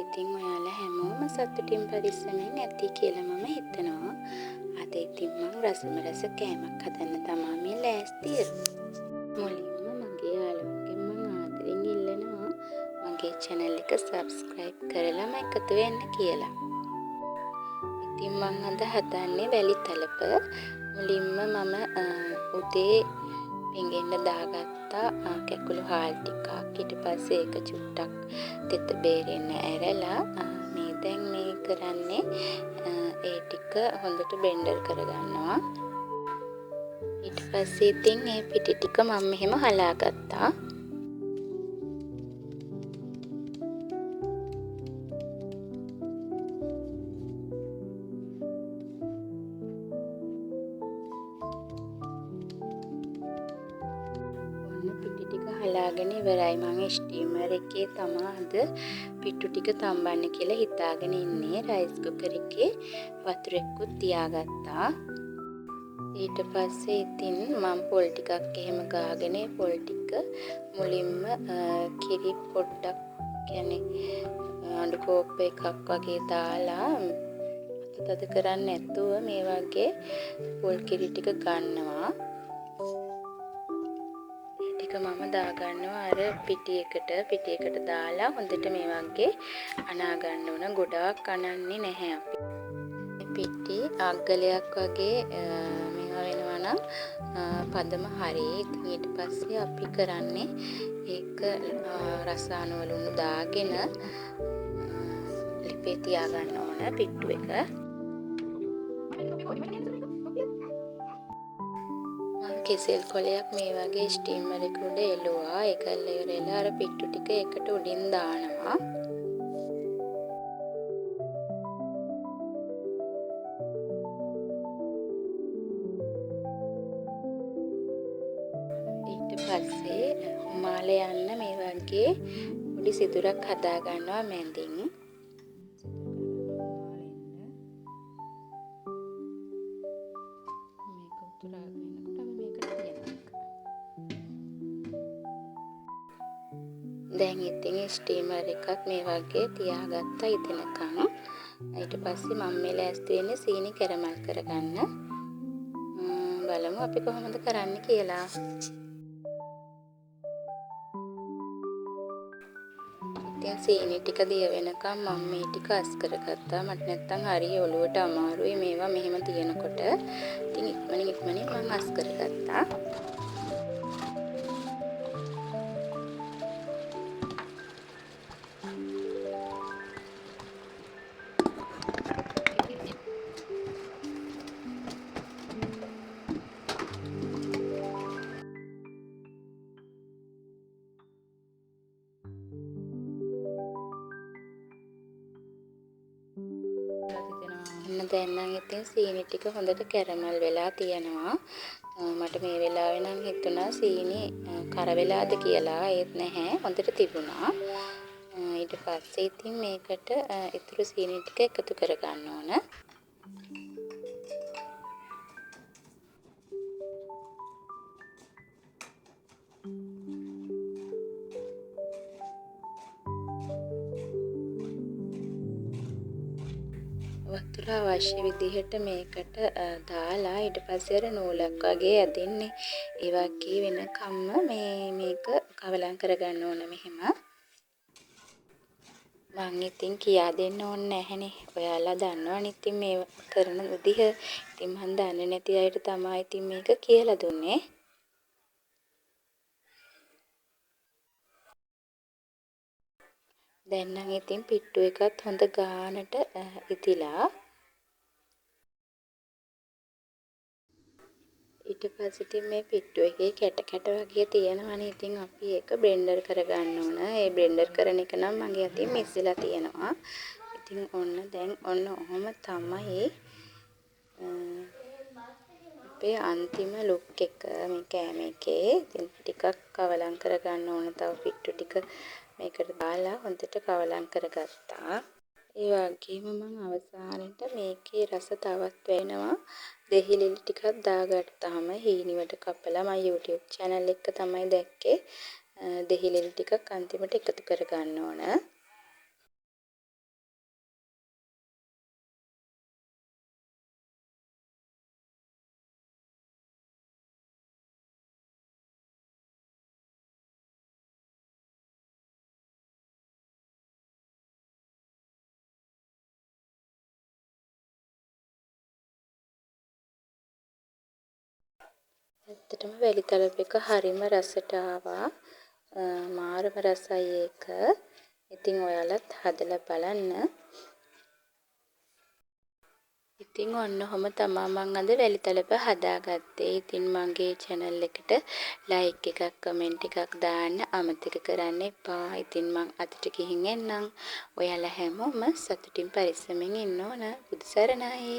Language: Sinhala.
ඉතින් ඔයාලා හැමෝම සතුටින් පරිස්සමෙන් ඇති කියලා මම හිතනවා. අද ඉතින් මම රසම රස කෑමක් හදන්න තමයි මේ ලෑස්තිය. මුලින්ම මගේ යාළුවන්ගෙන් මම ආදරෙන් ඉල්ලනවා මගේ channel එක subscribe කරලාම එකතු වෙන්න කියලා. ඉතින් මම අද හදන්නේ වැලි තලප. මුලින්ම මම උදේ පිඟෙන්න දාගත්තා කැකුළු හාල් ටිකක්. ඊට පස්සේ ඒක චුට්ටක් තෙත බේරෙන්න ඇරලා මේ දැන් මේ කරන්නේ ඒ ටික හොඳට බ්ලෙන්ඩර් කරගන්නවා. ඊට පස්සේ ඉතින් මේ පිටි ටික මම මෙහෙම හලාගත්තා. පිටි ටික හලාගෙන ඉවරයි. මම ස්ටීමර් එකේ තමයි අද පිටු ටික තම්බන්න කියලා හිතාගෙන ඉන්නේ. රයිස් කුකර් එකේ වතුරෙකුත් තියාගත්තා. ඊට පස්සේ ඉතින් මම පොල් ටිකක් එහෙම ගාගෙන පොල් ටික මුලින්ම කිරි පොඩ්ඩක් කියන්නේ අඬු කෝප්ප එකක් වගේ දාලා අතද කරන්නේ නැතුව මේ වගේ පොල් කිරි ටික ගන්නවා. මම දාගන්නවා අර පිටියකට දාලා හොඳට මේ වගේ අනා ගන්න ඕන. ගොඩාක් අනන්නේ නැහැ අපි. පිටි අග්ගලයක් වගේ මේවා වෙනවා නම් පදම හරි. ඊට පස්සේ අපි කරන්නේ ඒක රසායන වලුණු දාගෙන ලිපේ තියා ගන්න ඕන පිට්ටු එක. කෙසෙල් කොලයක් මේ වගේ ස්ටීමර් එක උඩ එළුවා. ඒකල්ල ඉවරලා අර පිට්ටු ටික එකට උඩින් දානවා. ඊට පස්සේ මාල යන්න මේ වගේ පොඩි සිදුරක් හදා ගන්නවා මැදින්. දැන් ඉතින් ස්ටීමර් එකක් මේ වගේ තියාගත්තා ඉතනකම්. ඊට පස්සේ මම මේ ලෑස්ති වෙන්නේ සීනි කැරමල් කරගන්න. බලමු අපි කොහොමද කරන්න කියලා. ඉතින් සීනි ටික දිය වෙනකම් මම මේ ටික අස් කරගත්තා. මට නැත්තම් හරිය ඔලුවට අමාරුයි මේවා මෙහෙම තියනකොට. ඉතින් ඉක්මනින් මම අස් කරගත්තා. දැන් නම් ඉතින් සීනි ටික හොඳට කැරමල් වෙලා තියෙනවා. මට මේ වෙලාවේ නම් හිතුණා සීනි කර වෙලාද කියලා. ඒත් නැහැ, හොඳට තිබුණා. ඊට පස්සේ ඉතින් මේකට ඉතුරු සීනි ටික එකතු කරගන්න ඕන. වතුර අවශ්‍ය විදිහට මේකට දාලා ඊට පස්සේ අර නූලක් වගේ ඇදින්නේ ඒ වගේ වෙනකම්ම මේක කවලම් කරගන්න ඕන මෙහෙම. මං ඉතින් කියා දෙන්න ඕනේ නැහැනේ. ඔයාලා දන්නවනේ ඉතින් මේ කරන විදිහ. ඉතින් මං දන්නේ නැති අයට තමයි ඉතින් මේක කියලා දුන්නේ. දැන් නම් ඉතින් පිට්ටු එකත් හොඳ ගානට ඉතිලා. ඊට පස්සේ ඉතින් මේ පිට්ටු එකේ කැට වගේ තියෙනවනේ. ඉතින් අපි ඒක බ්ලෙන්ඩර් කරගන්න ඕන. ඒ බ්ලෙන්ඩර් කරන එක නම් මගේ අතින් මිස්සිලා තියෙනවා. ඉතින් දැන් ඔහොම තමයි අපේ අන්තිම ලුක් එක මේ කෑම එකේ. ඉතින් ටිකක් කවලම් කරගන්න ඕන. තව පිට්ටු ටික මේකට දාලා හොඳට කවලම් කරගත්තා. ඒ වගේම මම අවසානට මේකේ රස තවත් වෙනවා. දෙහිලිලි ටිකක් දාගත්තාම හීනිවට කපලා මම YouTube channel එක තමයි දැක්කේ. දෙහිලිලි ටිකක් අන්තිමට එකතු කරගන්න ඕන. ඇත්තටම වැලි තලප එක හරිම රසට ආවා. මාරම රසයි ඒක. ඉතින් ඔයාලත් හදලා බලන්න. ඉතින් ඔන්න ඔහොම තමා මං අද වැලි තලප හදාගත්තේ. ඉතින් මගේ channel එකට like එකක් comment එකක් දාන්න අමතක කරන්න එපා. ඉතින් මං අදට ගිහින් එන්නම්. ඔයාලා හැමෝම සතුටින් පරිස්සමෙන් ඉන්න ඕන. බුදු සරණයි.